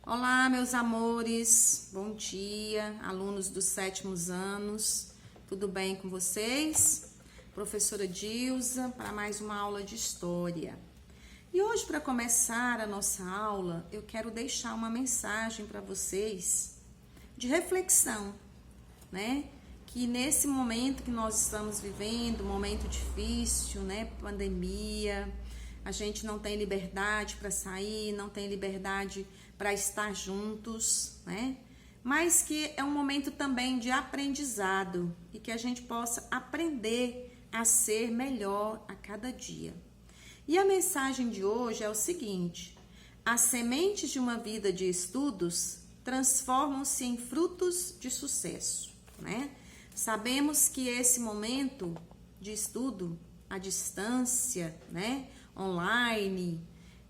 Olá, meus amores, bom dia, alunos dos 7º anos, tudo bem com vocês? Professora Dilza, para mais uma aula de História. E hoje, para começar a nossa aula, eu quero deixar uma mensagem para vocês de reflexão, né? Que nesse momento que nós estamos vivendo, momento difícil, né? Pandemia, a gente não tem liberdade para sair, não tem liberdade para estar juntos, né? Mas que é um momento também de aprendizado e que a gente possa aprender a ser melhor a cada dia. E a mensagem de hoje é o seguinte: as sementes de uma vida de estudos transformam-se em frutos de sucesso, né? Sabemos que esse momento de estudo à distância, né, online,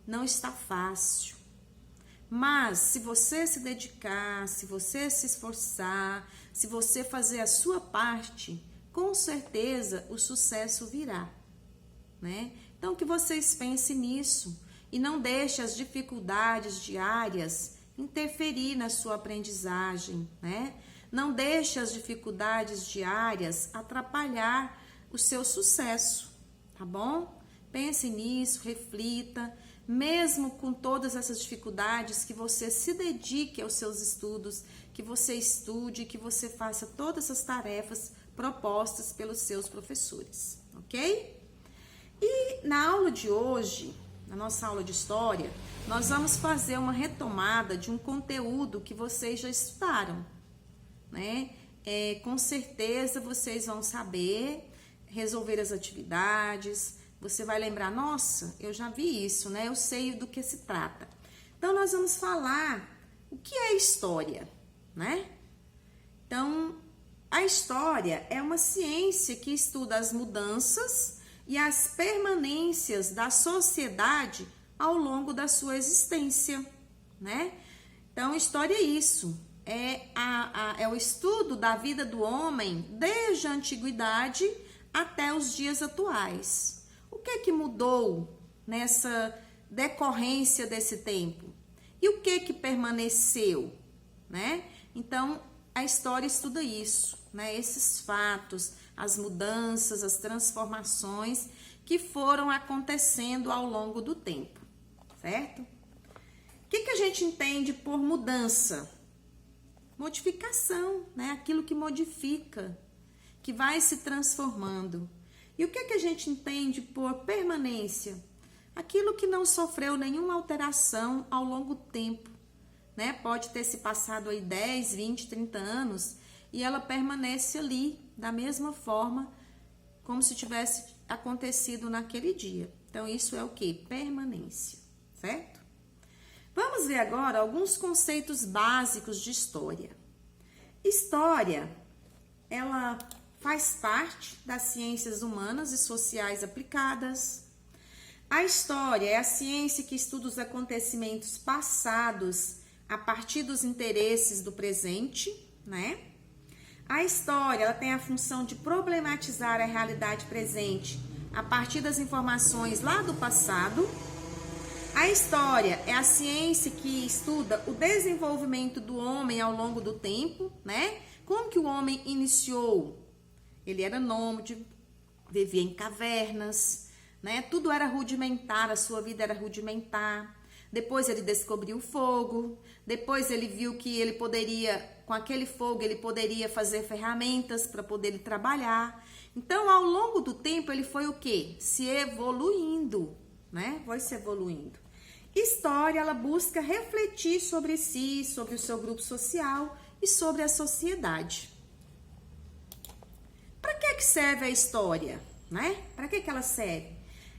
não está fácil. Mas se você se dedicar, se você se esforçar, se você fazer a sua parte, com certeza o sucesso virá, né? Então que vocês pensem nisso e não deixem as dificuldades diárias interferir na sua aprendizagem, né? Não deixe as dificuldades diárias atrapalhar o seu sucesso, tá bom? Pense nisso, reflita, mesmo com todas essas dificuldades, que você se dedique aos seus estudos, que você estude, que você faça todas as tarefas propostas pelos seus professores, ok? E na aula de hoje, na nossa aula de História, nós vamos fazer uma retomada de um conteúdo que vocês já estudaram, né? Com certeza vocês vão saber resolver as atividades, você vai lembrar, nossa, eu já vi isso, né? Eu sei do que se trata. Então, nós vamos falar o que é história, né? Então, a história é uma ciência que estuda as mudanças e as permanências da sociedade ao longo da sua existência, né? Então, história é isso. É o estudo da vida do homem desde a antiguidade até os dias atuais. O que mudou nessa decorrência desse tempo? E o que permaneceu, né? Então, a história estuda isso, né? Esses fatos, as mudanças, as transformações que foram acontecendo ao longo do tempo, certo? O que a gente entende por mudança? Modificação, né? Aquilo que modifica, que vai se transformando. E o que a gente entende por permanência? Aquilo que não sofreu nenhuma alteração ao longo do tempo, né? Pode ter se passado aí 10, 20, 30 anos e ela permanece ali da mesma forma como se tivesse acontecido naquele dia. Então, isso é o que? Permanência, certo? Vamos ver agora alguns conceitos básicos de história. História, ela faz parte das ciências humanas e sociais aplicadas. A história é a ciência que estuda os acontecimentos passados a partir dos interesses do presente, né? A história, ela tem a função de problematizar a realidade presente a partir das informações lá do passado. A história é a ciência que estuda o desenvolvimento do homem ao longo do tempo, né? Como que o homem iniciou? Ele era nômade, vivia em cavernas, né? Tudo era rudimentar, a sua vida era rudimentar. Depois ele descobriu o fogo, depois ele viu que ele poderia, com aquele fogo, ele poderia fazer ferramentas para poder trabalhar. Então, ao longo do tempo, ele foi o quê? Se evoluindo, né? Foi se evoluindo. História, ela busca refletir sobre si, sobre o seu grupo social e sobre a sociedade. Para que serve a história, né? Para que ela serve?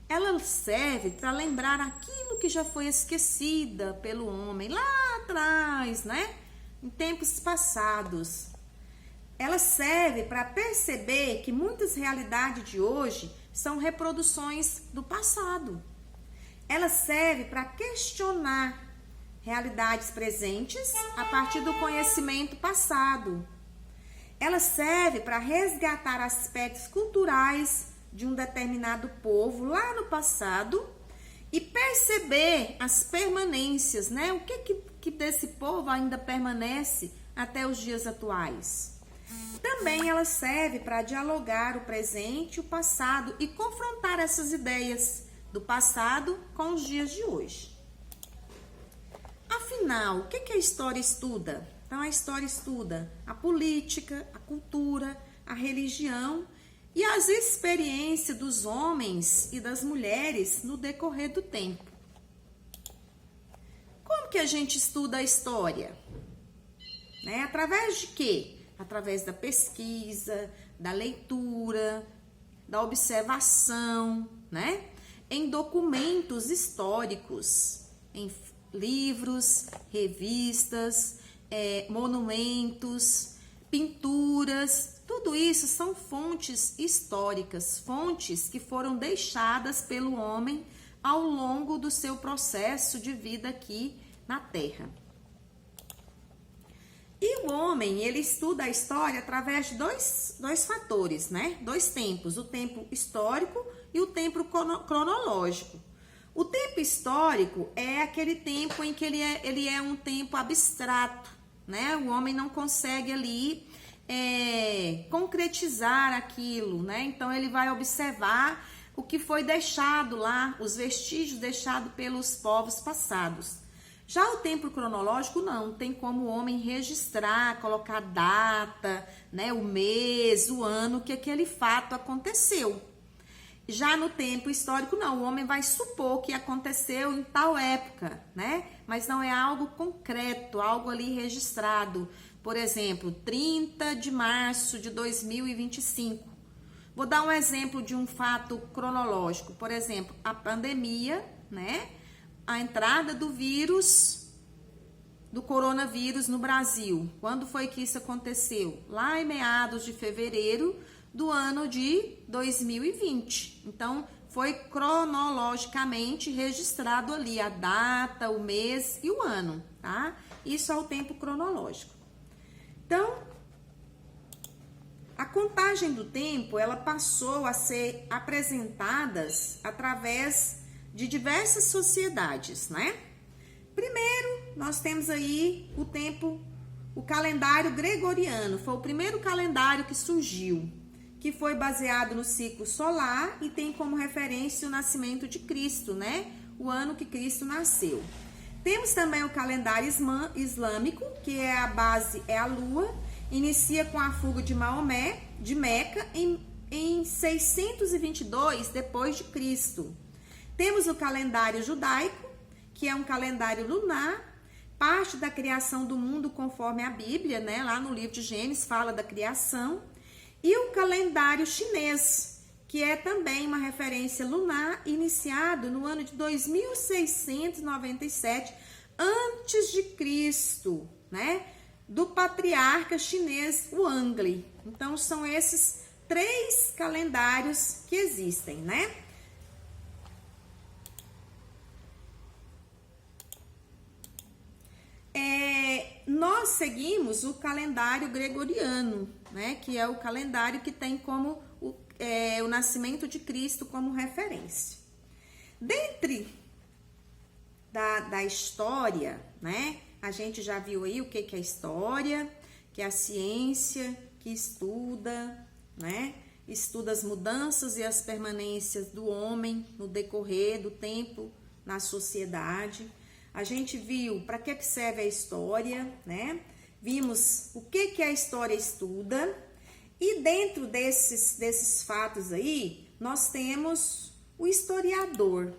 Ela serve para lembrar aquilo que já foi esquecida pelo homem lá atrás, né? Em tempos passados. Ela serve para perceber que muitas realidades de hoje são reproduções do passado. Ela serve para questionar realidades presentes a partir do conhecimento passado. Ela serve para resgatar aspectos culturais de um determinado povo lá no passado e perceber as permanências, né? O que que desse povo ainda permanece até os dias atuais. Também ela serve para dialogar o presente e o passado e confrontar essas ideias do passado com os dias de hoje. Afinal, o que a história estuda? Então, a história estuda a política, a cultura, a religião e as experiências dos homens e das mulheres no decorrer do tempo. Como que a gente estuda a história? Através de quê? Através da pesquisa, da leitura, da observação, em documentos históricos, em livros, revistas, monumentos, pinturas, tudo isso são fontes históricas, fontes que foram deixadas pelo homem ao longo do seu processo de vida aqui na Terra. E o homem, ele estuda a história através de dois fatores, Dois tempos, o tempo histórico e o tempo cronológico. O tempo histórico é aquele tempo em que ele é um tempo abstrato, O homem não consegue ali concretizar aquilo, Então, ele vai observar o que foi deixado lá, os vestígios deixados pelos povos passados. Já o tempo cronológico não, tem como o homem registrar, colocar data, o mês, o ano que aquele fato aconteceu. Já no tempo histórico não, o homem vai supor que aconteceu em tal época, Mas não é algo concreto, algo ali registrado. Por exemplo, 30 de março de 2025. Vou dar um exemplo de um fato cronológico. Por exemplo, a pandemia, A entrada do coronavírus no Brasil. Quando foi que isso aconteceu? Lá em meados de fevereiro do ano de 2020. Então, foi cronologicamente registrado ali a data, o mês e o ano, Isso é o tempo cronológico. Então, a contagem do tempo, ela passou a ser apresentada através de diversas sociedades, Primeiro, nós temos aí o calendário gregoriano. Foi o primeiro calendário que surgiu, que foi baseado no ciclo solar e tem como referência o nascimento de Cristo, O ano que Cristo nasceu. Temos também o calendário islâmico, que a base é a lua, inicia com a fuga de Maomé, de Meca, em 622 depois de Cristo. Temos o calendário judaico, que é um calendário lunar, parte da criação do mundo conforme a Bíblia, Lá no livro de Gênesis fala da criação. E o calendário chinês, que é também uma referência lunar, iniciado no ano de 2697 antes de Cristo, Do patriarca chinês Wang. Então, são esses 3 calendários que existem, Nós seguimos o calendário gregoriano, que é o calendário que tem como o nascimento de Cristo como referência. Dentre da história, a gente já viu aí o que é história, que é a ciência que estuda, Estuda as mudanças e as permanências do homem no decorrer do tempo na sociedade. A gente viu para que serve a história, Vimos o que a história estuda. E dentro desses fatos aí, nós temos o historiador.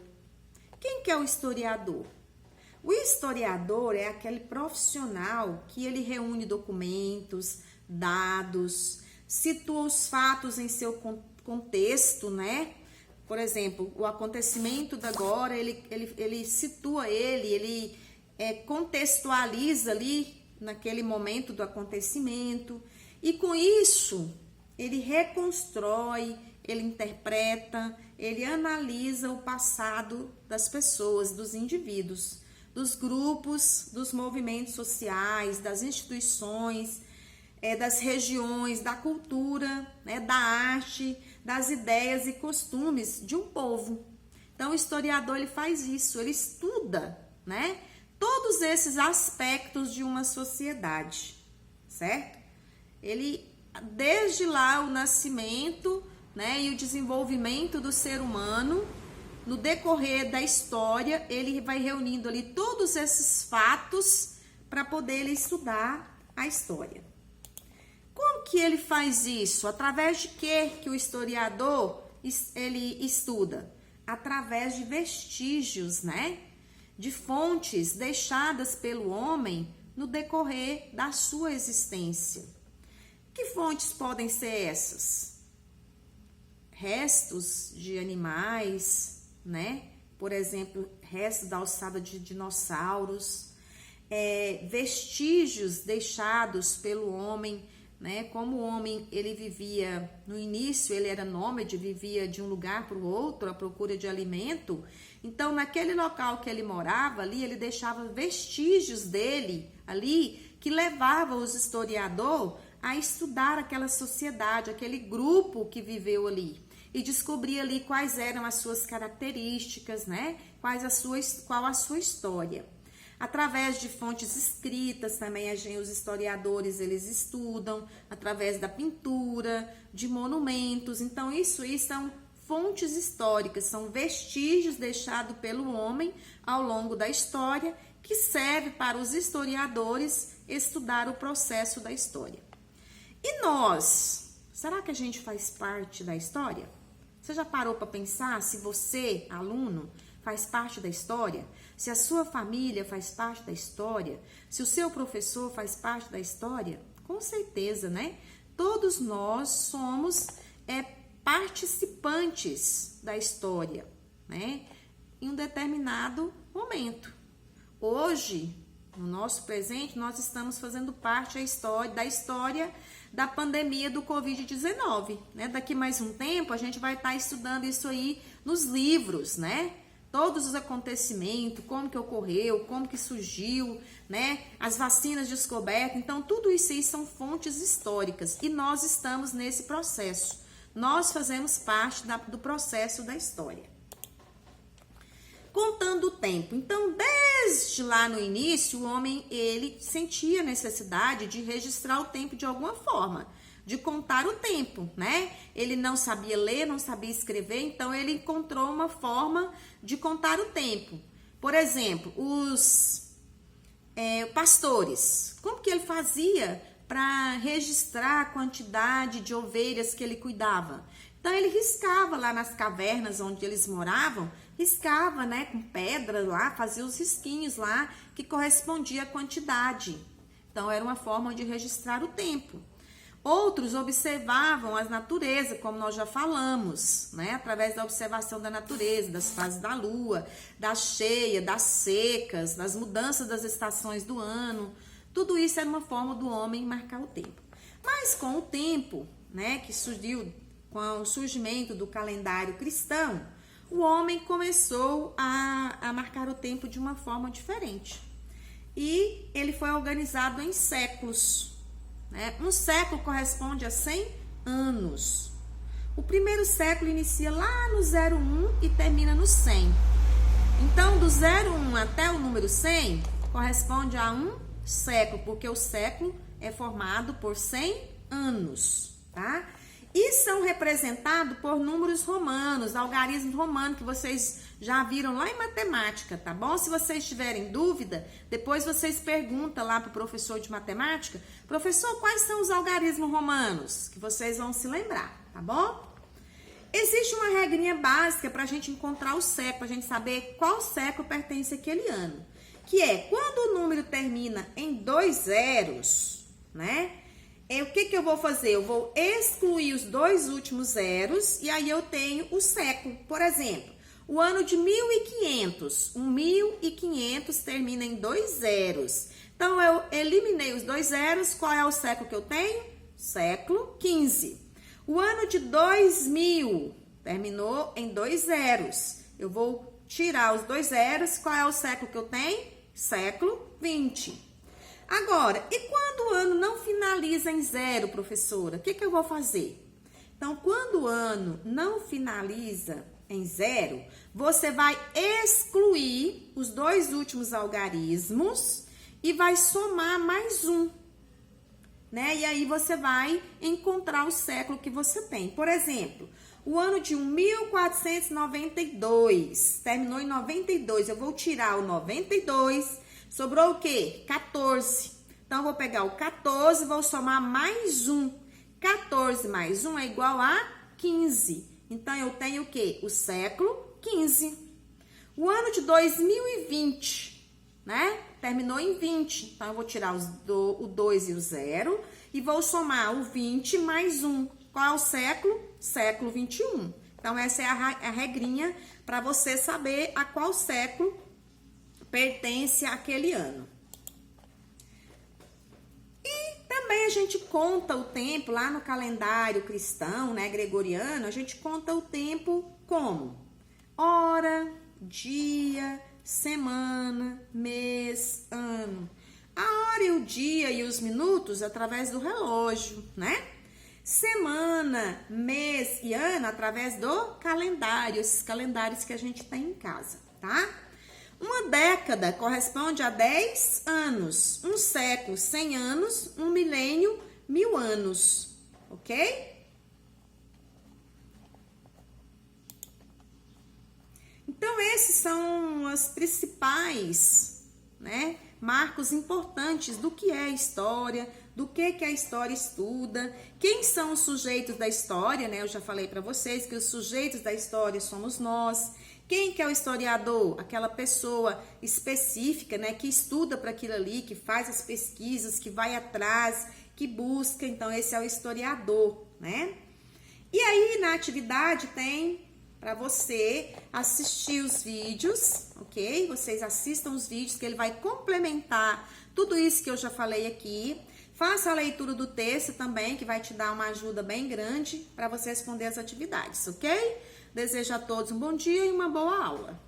Quem que é o historiador? O historiador é aquele profissional que ele reúne documentos, dados, situa os fatos em seu contexto, Por exemplo, o acontecimento da agora, ele situa ele contextualiza ali naquele momento do acontecimento. E com isso, ele reconstrói, ele interpreta, ele analisa o passado das pessoas, dos indivíduos, dos grupos, dos movimentos sociais, das instituições, das regiões, da cultura, da arte, das ideias e costumes de um povo. Então, o historiador ele faz isso, ele estuda, todos esses aspectos de uma sociedade, certo? Ele, desde lá o nascimento, né, e o desenvolvimento do ser humano, no decorrer da história, ele vai reunindo ali todos esses fatos para poder ele estudar a história. Como que ele faz isso? Através de que o historiador ele estuda? Através de vestígios, né? De fontes deixadas pelo homem no decorrer da sua existência. Que fontes podem ser essas? Restos de animais, né? Por exemplo, restos da ossada de dinossauros, vestígios deixados pelo homem, né? Como o homem ele vivia no início, ele era nômade, vivia de um lugar para o outro à procura de alimento. Então, naquele local que ele morava ali, ele deixava vestígios dele ali que levavam os historiadores a estudar aquela sociedade, aquele grupo que viveu ali e descobrir ali quais eram as suas características, né? Qual a sua história. Através de fontes escritas também os historiadores eles estudam, através da pintura, de monumentos. Então isso são fontes históricas, são vestígios deixados pelo homem ao longo da história que serve para os historiadores estudar o processo da história. E nós, será que a gente faz parte da história? Você já parou para pensar se você, aluno, faz parte da história? Se a sua família faz parte da história? Se o seu professor faz parte da história? Com certeza, né? Todos nós somos participantes da história, né? Em um determinado momento. Hoje, no nosso presente, nós estamos fazendo parte da história da pandemia do Covid-19, né? Daqui mais um tempo, a gente vai estar estudando isso aí nos livros, né? Todos os acontecimentos, como que ocorreu, como que surgiu, né? As vacinas descobertas. Então, tudo isso aí são fontes históricas e nós estamos nesse processo. Nós fazemos parte do processo da história. Contando o tempo. Então, desde lá no início, o homem, ele sentia necessidade de registrar o tempo de alguma forma, de contar o tempo, né? Ele não sabia ler, não sabia escrever, então ele encontrou uma forma de contar o tempo. Por exemplo, os pastores, como que ele fazia para registrar a quantidade de ovelhas que ele cuidava? Então ele riscava lá nas cavernas onde eles moravam, riscava, né, com pedra lá, fazia os risquinhos lá que correspondia à quantidade. Então era uma forma de registrar o tempo. Outros observavam as naturezas, como nós já falamos, né? Através da observação da natureza, das fases da lua, da cheia, das secas, das mudanças das estações do ano. Tudo isso era uma forma do homem marcar o tempo. Mas com o tempo, né, que surgiu com o surgimento do calendário cristão, o homem começou a marcar o tempo de uma forma diferente. E ele foi organizado em séculos. Um século corresponde a 100 anos. O primeiro século inicia lá no 01 e termina no 100. Então, do 01 até o número 100 corresponde a um século, porque o século é formado por 100 anos, tá? E são representados por números romanos, algarismos romanos, que vocês já viram lá em matemática, tá bom? Se vocês tiverem dúvida, depois vocês perguntam lá para o professor de matemática: professor, quais são os algarismos romanos? Que vocês vão se lembrar, tá bom? Existe uma regrinha básica para a gente encontrar o século, a gente saber qual século pertence àquele ano, que é quando o número termina em 2 zeros, né? O que eu vou fazer? Eu vou excluir os 2 últimos zeros e aí eu tenho o século. Por exemplo, o ano de 1500. O 1500 termina em 2 zeros. Então, eu eliminei os 2 zeros. Qual é o século que eu tenho? Século 15. O ano de 2000 terminou em 2 zeros. Eu vou tirar os 2 zeros. Qual é o século que eu tenho? Século 20. Agora, e quando o ano não finaliza em 0, professora? O que eu vou fazer? Então, quando o ano não finaliza em 0, você vai excluir os 2 últimos algarismos e vai somar mais um, né? E aí você vai encontrar o século que você tem. Por exemplo, o ano de 1492, terminou em 92, eu vou tirar o 92, sobrou o quê? 14. Então, eu vou pegar o 14 e vou somar mais um. 14 mais 1 é igual a 15. Então, eu tenho o quê? O século 15. O ano de 2020, né? Terminou em 20. Então, eu vou tirar o 2 e o 0 e vou somar o 20 mais 1. Qual é o século? Século 21. Então, essa é a regrinha para você saber a qual século pertence àquele ano. Também a gente conta o tempo lá no calendário cristão, né, gregoriano, a gente conta o tempo como? Hora, dia, semana, mês, ano. A hora e o dia e os minutos através do relógio, né? Semana, mês e ano através do calendário, esses calendários que a gente tem em casa, tá? Uma década corresponde a 10 anos, um século, 100 anos, um milênio, 1000 anos, ok? Então, esses são os principais, né, marcos importantes do que é história, do que a história estuda, quem são os sujeitos da história, né? Eu já falei para vocês que os sujeitos da história somos nós. Quem que é o historiador? Aquela pessoa específica, né, que estuda para aquilo ali, que faz as pesquisas, que vai atrás, que busca. Então, esse é o historiador, né? E aí, na atividade, tem para você assistir os vídeos, ok? Vocês assistam os vídeos, que ele vai complementar tudo isso que eu já falei aqui. Faça a leitura do texto também, que vai te dar uma ajuda bem grande para você responder as atividades, ok? Desejo a todos um bom dia e uma boa aula.